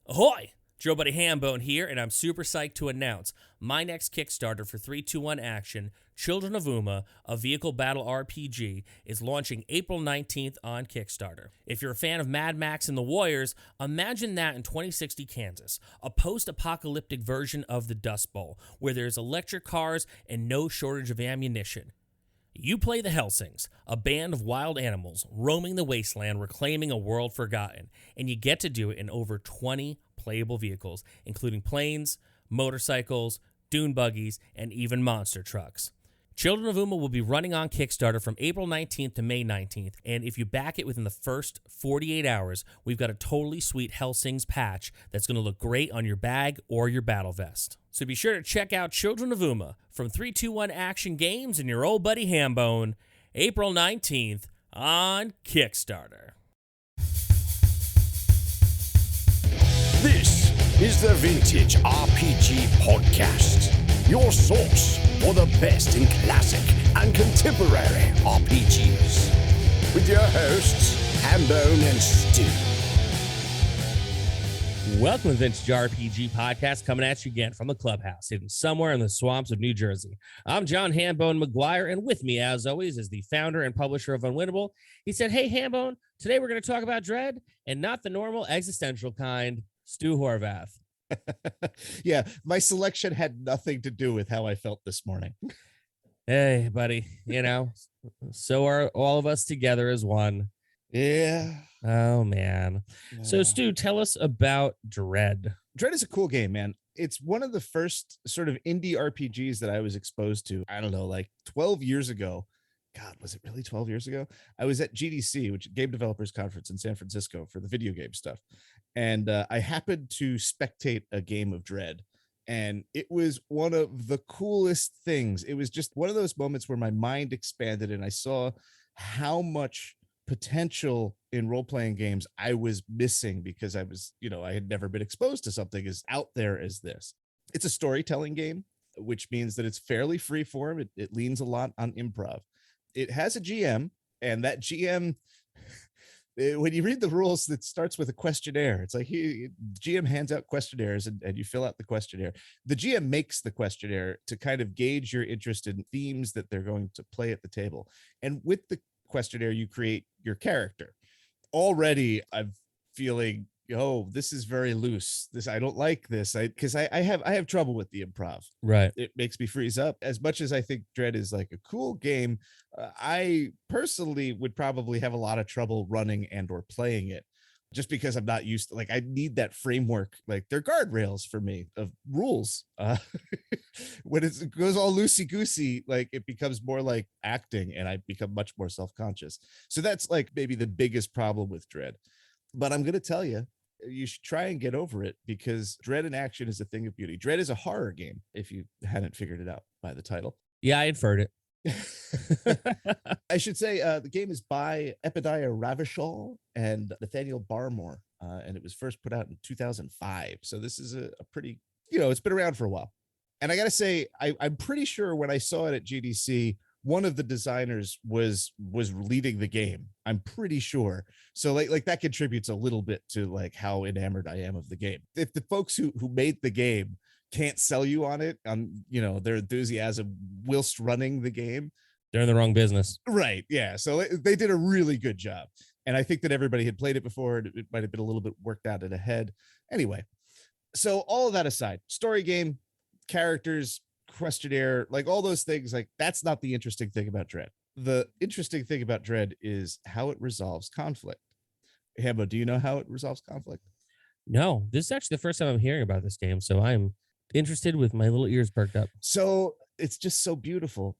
Ahoy! Joe Buddy Hambone here, and I'm super psyched to announce my next Kickstarter for 321 Action, Children of Uma, a vehicle battle RPG, is launching April 19th on Kickstarter. If you're a fan of Mad Max and the Warriors, imagine that in 2060 Kansas, a post-apocalyptic version of the Dust Bowl, where there's electric cars and no shortage of ammunition. You play the Helsings, a band of wild animals roaming the wasteland reclaiming a world forgotten, and you get to do it in over 20 playable vehicles, including planes, motorcycles, dune buggies, and even monster trucks. Children of Uma will be running on Kickstarter from April 19th to May 19th, and if you back it within the first 48 hours, we've got a totally sweet Helsings patch that's going to look great on your bag or your battle vest. So be sure to check out Children of Uma from 321 Action Games and your old buddy Hambone, April 19th on Kickstarter. This is the Vintage RPG Podcast, your source for the best in classic and contemporary RPGs. With your hosts, Hambone and Stu. Welcome to the Vintage RPG Podcast, coming at you again from the clubhouse, hidden somewhere in the swamps of New Jersey. I'm John Hambone McGuire, and with me, as always, is the founder and publisher of Unwinnable. He said, "Hey, Hambone, today we're going to talk about Dread, and not the normal existential kind, Stu Horvath." Yeah, my selection had nothing to do with how I felt this morning. Hey, buddy, so are all of us together as one. Yeah. Oh, man. So, Stu, tell us about Dread. Dread is a cool game, man. It's one of the first sort of indie RPGs that I was exposed to, I don't know, like 12 years ago. God, was it really 12 years ago? I was at GDC, which is Game Developers Conference in San Francisco, for the video game stuff. And I happened to spectate a game of Dread. And it was one of the coolest things. It was just one of those moments where my mind expanded and I saw how much potential in role-playing games I was missing because I was, I had never been exposed to something as out there as this. It's a storytelling game, which means that it's fairly free form. It leans a lot on improv. It has a GM, and that GM, when you read the rules, it starts with a questionnaire. It's like GM hands out questionnaires and you fill out the questionnaire. The GM makes the questionnaire to kind of gauge your interest in themes that they're going to play at the table. And with the questionnaire, you create your character. Already I'm feeling, this is very loose. I don't like this. Because I have trouble with the improv. Right. It makes me freeze up. As much as I think Dread is like a cool game, I personally would probably have a lot of trouble running and or playing it, just because I'm not used to, I need that framework. They're guardrails for me of rules. When it goes all loosey-goosey, it becomes more like acting and I become much more self-conscious. So that's maybe the biggest problem with Dread. But I'm going to tell you, you should try and get over it, because Dread in action is a thing of beauty. Dread is a horror game, if you hadn't figured it out by the title. Yeah, I inferred it. I should say the game is by Epediah Ravishall and Nathaniel Barmore, and it was first put out in 2005. So this is a pretty, it's been around for a while. And I got to say, I'm pretty sure when I saw it at GDC, one of the designers was leading the game. I'm pretty sure. So that contributes a little bit to how enamored I am of the game. If the folks who made the game can't sell you on it, on their enthusiasm whilst running the game, they're in the wrong business. Right. Yeah. So they did a really good job. And I think that everybody had played it before. And it might have been a little bit worked out in a head. Anyway, so all of that aside, story game, characters, questionnaire, all those things, that's not the interesting thing about Dread. The interesting thing about Dread is how it resolves conflict. Hambo, do you know how it resolves conflict? No, this is actually the first time I'm hearing about this game, so I'm interested with my little ears perked up. So it's just so beautiful.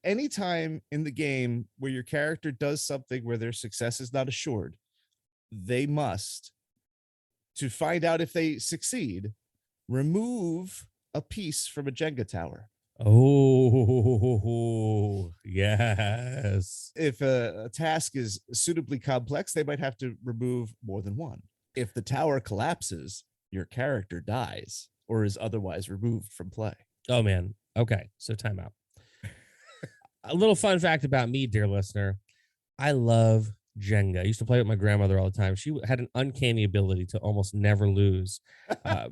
Anytime in the game where your character does something where their success is not assured, they must, to find out if they succeed, remove a piece from a Jenga tower. Oh, yes. If a task is suitably complex, they might have to remove more than one. If the tower collapses, your character dies or is otherwise removed from play. Oh, man. Okay, so time out. A little fun fact about me, dear listener. I love Jenga. I used to play with my grandmother all the time. She had an uncanny ability to almost never lose. Uh,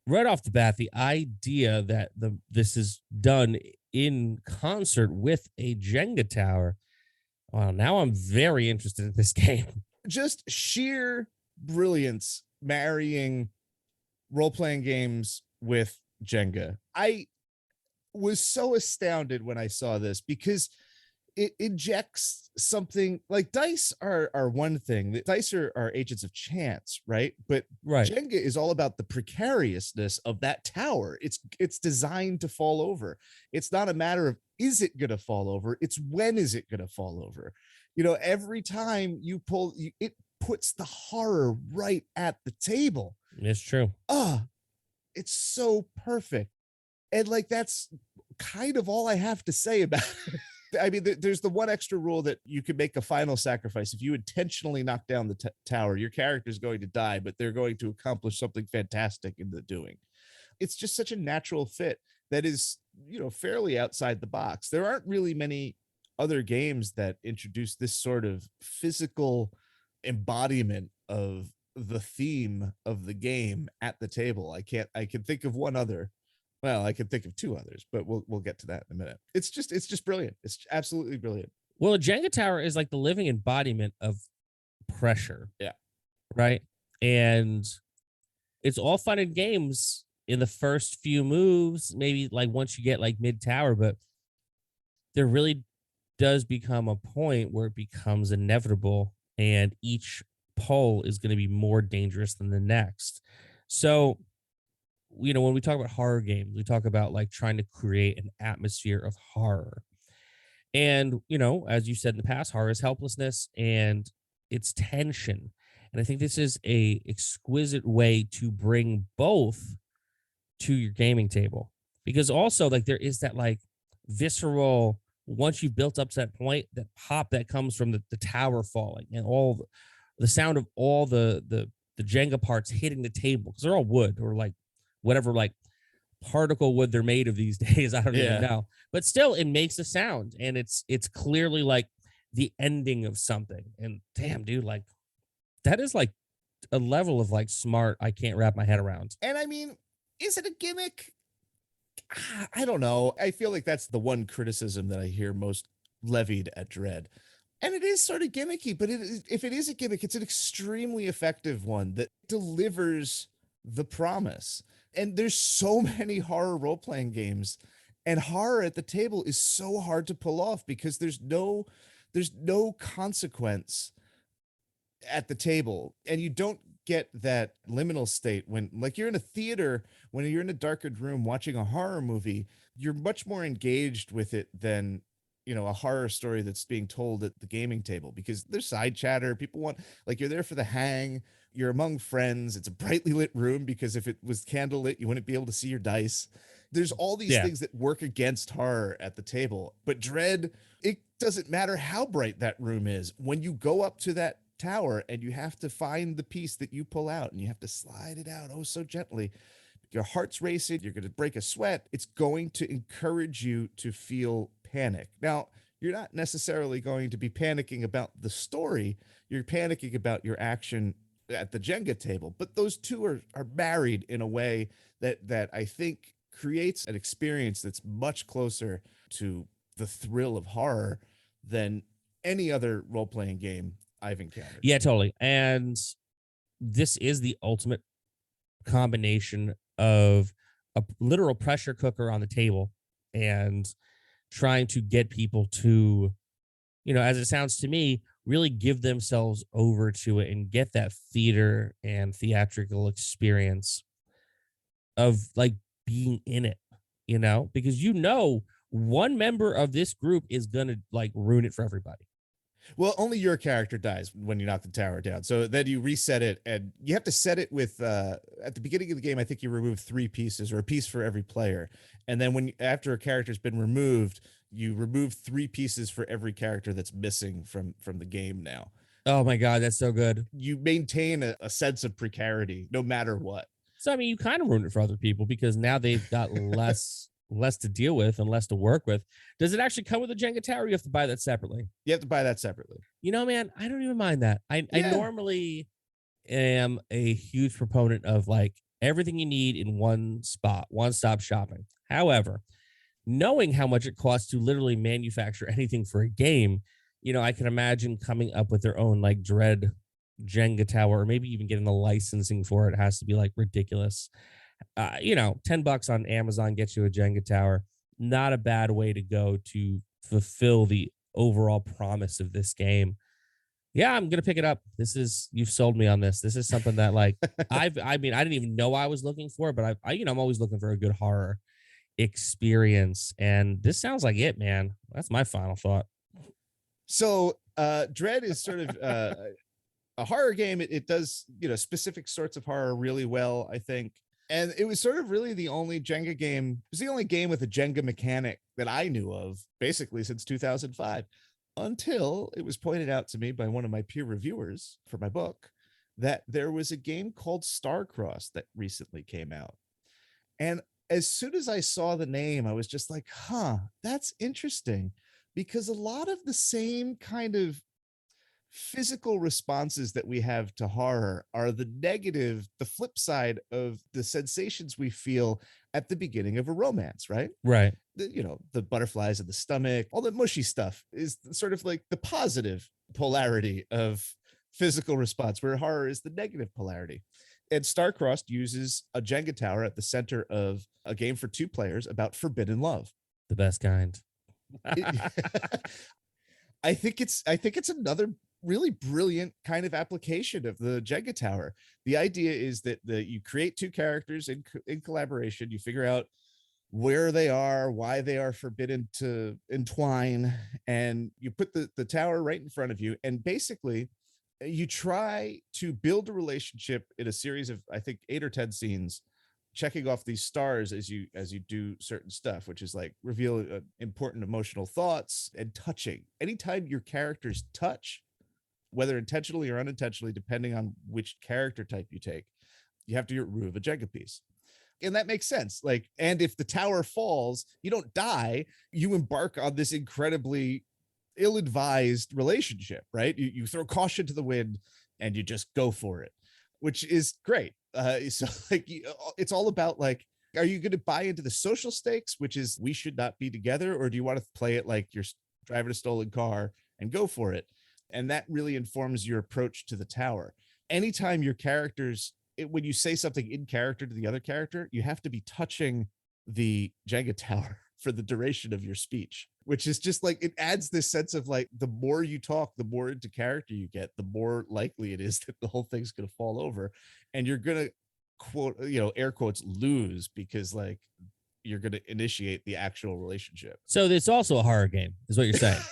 right off the bat, the idea that this is done in concert with a Jenga tower. Wow, now I'm very interested in this game. Just sheer brilliance marrying role-playing games with Jenga. I was so astounded when I saw this because it injects something like dice are one thing. The dice are agents of chance, right? But Right. Jenga is all about the precariousness of that tower. It's designed to fall over. It's not a matter of is it going to fall over? It's when is it going to fall over? Every time you pull, it puts the horror right at the table. It's true. It's so perfect. And like, that's kind of all I have to say about it. I mean, there's the one extra rule that you could make a final sacrifice. If you intentionally knock down the tower, your character is going to die, but they're going to accomplish something fantastic in the doing. It's just such a natural fit that is, fairly outside the box. There aren't really many other games that introduce this sort of physical embodiment of the theme of the game at the table. I can think of one other. Well, I can think of two others, but we'll get to that in a minute. It's just brilliant. It's absolutely brilliant. Well, a Jenga tower is like the living embodiment of pressure. Yeah. Right. And it's all fun and games in the first few moves, maybe like once you get like mid tower, but there really does become a point where it becomes inevitable and each pull is going to be more dangerous than the next. So, when we talk about horror games, we talk about like trying to create an atmosphere of horror. And, as you said in the past, horror is helplessness and it's tension. And I think this is a exquisite way to bring both to your gaming table. Because also like there is that like visceral, once you've built up to that point, that pop that comes from the tower falling and all the sound of all the Jenga parts hitting the table, because they're all wood or like whatever like particle wood they're made of these days. I don't even know, but still it makes a sound and it's clearly like the ending of something. And damn, dude, like that is like a level of like smart I can't wrap my head around. And I mean, is it a gimmick? I don't know. I feel like that's the one criticism that I hear most levied at Dread. And it is sort of gimmicky, but if it is a gimmick, it's an extremely effective one that delivers the promise. And there's so many horror role-playing games, and horror at the table is so hard to pull off because there's no consequence at the table, and you don't get that liminal state when like you're in a theater, when you're in a darkened room watching a horror movie, you're much more engaged with it than a horror story that's being told at the gaming table, because there's side chatter. People want, like, you're there for the hang, you're among friends, it's a brightly lit room, because if it was candlelit, you wouldn't be able to see your dice. There's all these things that work against horror at the table. But Dread, it doesn't matter how bright that room is. When you go up to that tower and you have to find the piece that you pull out and you have to slide it out so gently, your heart's racing, you're going to break a sweat. It's going to encourage you to feel panic. Now, you're not necessarily going to be panicking about the story. You're panicking about your action at the Jenga table. But those two are married in a way that I think creates an experience that's much closer to the thrill of horror than any other role-playing game I've encountered. Yeah, totally. And this is the ultimate combination of a literal pressure cooker on the table and trying to get people to, as it sounds to me, really give themselves over to it and get that theater and theatrical experience of like being in it, because one member of this group is going to like ruin it for everybody. Well, only your character dies when you knock the tower down. So then you reset it, and you have to set it with, at the beginning of the game, I think you remove 3 pieces, or a piece for every player. And then after a character's been removed, you remove 3 pieces for every character that's missing from the game now. Oh my God, that's so good. You maintain a sense of precarity no matter what. So, I mean, you kind of ruin it for other people because now they've got less less to deal with and less to work with. Does it actually come with a Jenga tower? Or you have to buy that separately. You have to buy that separately. You know, man, I don't even mind that. I normally am a huge proponent of like everything you need in one spot, one-stop shopping. However, knowing how much it costs to literally manufacture anything for a game, I can imagine coming up with their own like Dread Jenga tower, or maybe even getting the licensing for it has to be like ridiculous. $10 on Amazon gets you a Jenga tower. Not a bad way to go to fulfill the overall promise of this game. Yeah, I'm gonna pick it up. You've sold me on this. This is something that like I didn't even know I was looking for, but I'm always looking for a good horror experience, and this sounds like it, man. That's my final thought. So Dread is sort of a horror game. It does specific sorts of horror really well, I think. And it was sort of really the only Jenga game. It was the only game with a Jenga mechanic that I knew of, basically since 2005, until it was pointed out to me by one of my peer reviewers for my book that there was a game called Starcross that recently came out. And as soon as I saw the name, I was just like, that's interesting, because a lot of the same kind of physical responses that we have to horror are the flip side of the sensations we feel at the beginning of a romance, right? Right. The butterflies in the stomach, all that mushy stuff is sort of like the positive polarity of physical response, where horror is the negative polarity. And Starcrossed uses a Jenga tower at the center of a game for 2 players about forbidden love. The best kind. I think it's another really brilliant kind of application of the Jenga tower. The idea is that you create 2 characters in collaboration. You figure out where they are, why they are forbidden to entwine, and you put the tower right in front of you. And basically, you try to build a relationship in a series of, I think, 8 or 10 scenes, checking off these stars as you do certain stuff, which is like reveal important emotional thoughts and touching. Anytime your characters touch, whether intentionally or unintentionally, depending on which character type you take, you have to remove a Jenga piece. And that makes sense. Like, and if the tower falls, you don't die, you embark on this incredibly ill-advised relationship, right? You throw caution to the wind and you just go for it, which is great. So like, it's all about like, are you going to buy into the social stakes, which is we should not be together, or do you want to play it like you're driving a stolen car and go for it? And that really informs your approach to the tower. Anytime your characters, when you say something in character to the other character, you have to be touching the Jenga tower for the duration of your speech, which is just like, it adds this sense of like, the more you talk, the more into character you get, the more likely it is that the whole thing's going to fall over, and you're going to quote, air quotes, lose, because like you're going to initiate the actual relationship. So it's also a horror game, is what you're saying.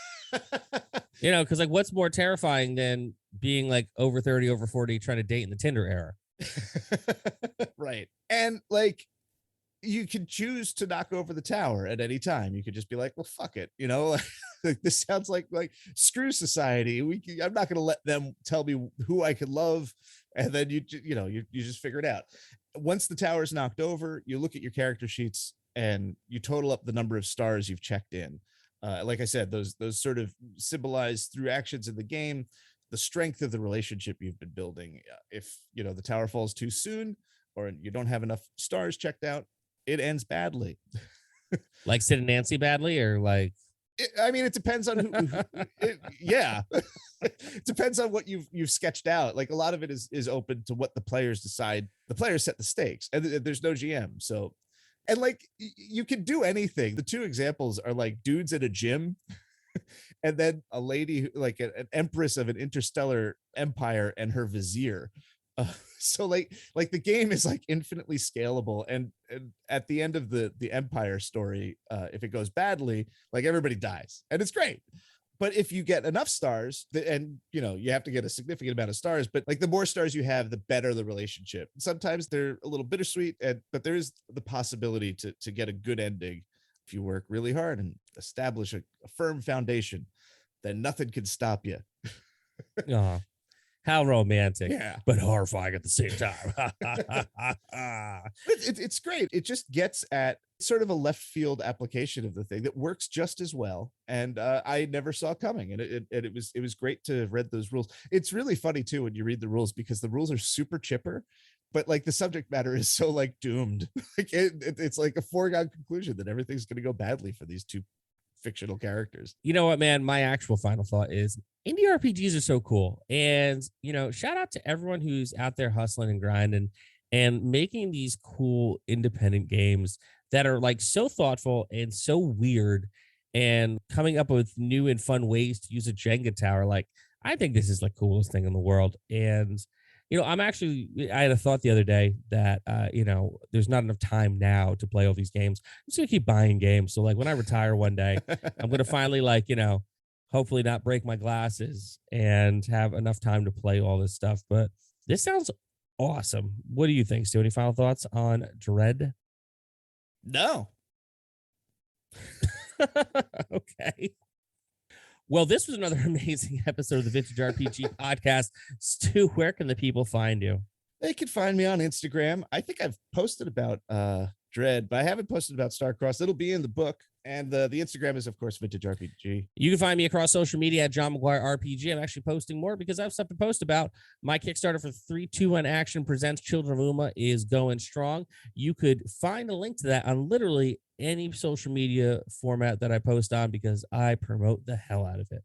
Because like, what's more terrifying than being like over 30, over 40, trying to date in the Tinder era? Right. And like, you can choose to knock over the tower at any time. You could just be like, well, fuck it. This sounds like screw society. I'm not going to let them tell me who I can love. And then you just figure it out. Once the tower's knocked over, you look at your character sheets and you total up the number of stars you've checked in. Like I said, those sort of symbolize through actions in the game the strength of the relationship you've been building. If the tower falls too soon, or you don't have enough stars checked out, it ends badly. Like Sid and Nancy badly, or like? It depends on yeah. It depends on what you've sketched out. Like, a lot of it is open to what the players decide. The players set the stakes, and there's no GM. So, and like, you can do anything. The 2 examples are like dudes at a gym, and then a lady like an empress of an interstellar empire and her vizier. So like the game is like infinitely scalable, and at the end of the empire story, if it goes badly, like everybody dies, and it's great. But if you get enough stars, and you have to get a significant amount of stars, but like the more stars you have, the better the relationship. Sometimes they're a little bittersweet, but there is the possibility to get a good ending if you work really hard and establish a firm foundation. Then nothing can stop you. How romantic, Yeah. but horrifying at the same time. It's great. It just gets at sort of a left field application of the thing that works just as well. And I never saw coming. And it was great to read those rules. It's really funny too when you read the rules, because the rules are super chipper, but like the subject matter is so like doomed. Like it's like a foregone conclusion that everything's going to go badly for these two fictional characters. You know what, man? My actual final thought is indie RPGs are so cool. And, shout out to everyone who's out there hustling and grinding and making these cool independent games that are like so thoughtful and so weird and coming up with new and fun ways to use a Jenga tower. Like, I think this is the coolest thing in the world. And, I had a thought the other day that, there's not enough time now to play all these games. I'm just going to keep buying games. So like when I retire one day, I'm going to finally hopefully not break my glasses and have enough time to play all this stuff. But this sounds awesome. What do you think, Stu? Any final thoughts on Dread? No. Okay. Well, this was another amazing episode of the Vintage RPG Podcast. Stu, where can the people find you? They can find me on Instagram. I think I've posted about Dread, but I haven't posted about Starcross. It'll be in the book. And the Instagram is, of course, Vintage RPG. You can find me across social media at John McGuire RPG. I'm actually posting more because I have stuff to post about. My Kickstarter for 321 Action Presents Children of Uma is going strong. You could find a link to that on literally any social media format that I post on because I promote the hell out of it.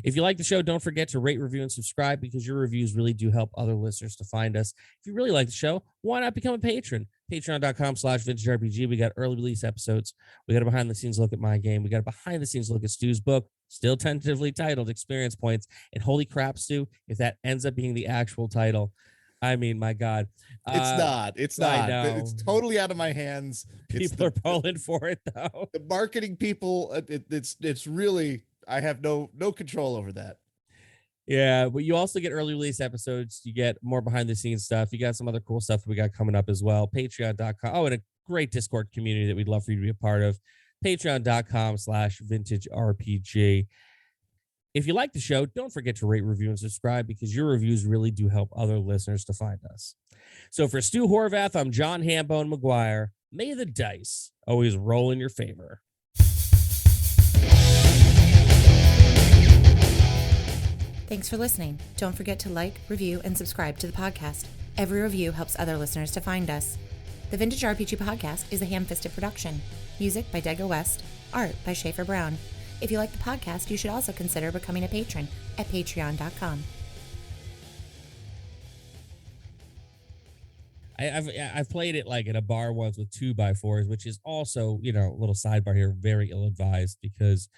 If you like the show, don't forget to rate, review, and subscribe because your reviews really do help other listeners to find us. If you really like the show, why not become a patron? Patreon.com/VintageRPG. We got early release episodes. We got a behind the scenes look at my game. We got a behind the scenes look at Stu's book, still tentatively titled Experience Points. And holy crap, Stu, if that ends up being the actual title, I mean, my God. It's not. It's not. It's totally out of my hands. People are pulling for it, though. The marketing people, it's really, I have no control over that. Yeah, but you also get early release episodes. You get more behind the scenes stuff. You got some other cool stuff that we got coming up as well. Patreon.com. Oh, and a great Discord community that we'd love for you to be a part of. Patreon.com/VintageRPG. If you like the show, don't forget to rate, review, and subscribe because your reviews really do help other listeners to find us. So for Stu Horvath, I'm John Hambone McGuire. May the dice always roll in your favor. Thanks for listening. Don't forget to like, review, and subscribe to the podcast. Every review helps other listeners to find us. The Vintage RPG Podcast is a ham-fisted production. Music by Dega West. Art by Schaefer Brown. If you like the podcast, you should also consider becoming a patron at patreon.com. I've played it like at a bar once with 2x4s, which is also, a little sidebar here, very ill-advised because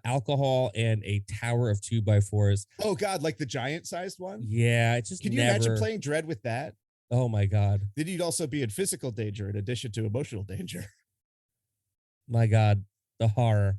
alcohol and a tower of 2x4s. Oh God, like the giant-sized one? Yeah, it's just Can you imagine playing Dread with that? Oh my God. Then you'd also be in physical danger in addition to emotional danger. My God, the horror.